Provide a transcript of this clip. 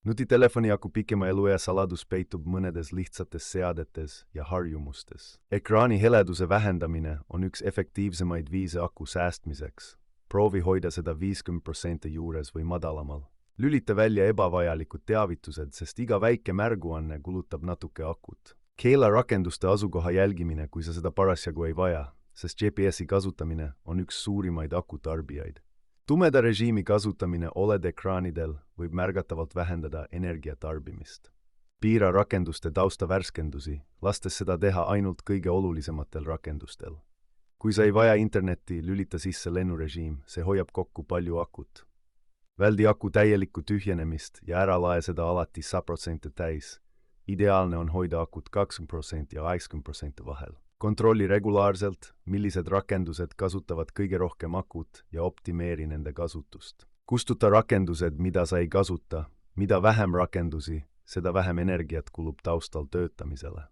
Nutitelefoni aku pikema eluea saladus peitub mõnedes lihtsates seadetes ja harjumustes. Ekraani heleduse vähendamine on üks efektiivsemaid viise aku säästmiseks. Proovi hoida seda 50% juures või madalamal. Lülita välja ebavajalikud teavitused, sest iga väike märguanne kulutab natuke akut. Keela rakenduste asukoha jälgimine, kui sa seda parasjagu ei vaja, sest GPS-i kasutamine on üks suurimaid akutarbijaid. Tumeda režiimi kasutamine OLED-ekraanidel võib märgatavalt vähendada energiatarbimist. Piira rakenduste tausta värskendusi, lastes seda teha ainult kõige olulisematel rakendustel. Kui sa ei vaja internetti, lülita sisse lennurežiim, see hoiab kokku palju akut. Väldi aku täielikku tühjenemist ja ära lae seda alati 100% täis. Ideaalne on hoida akut 20% ja 80% vahel. Kontrolli regulaarselt, millised rakendused kasutavad kõige rohkem akut ja optimeeri nende kasutust. Kustuta rakendused, mida sa ei kasuta, mida vähem rakendusi, seda vähem energiat kulub taustal töötamisele.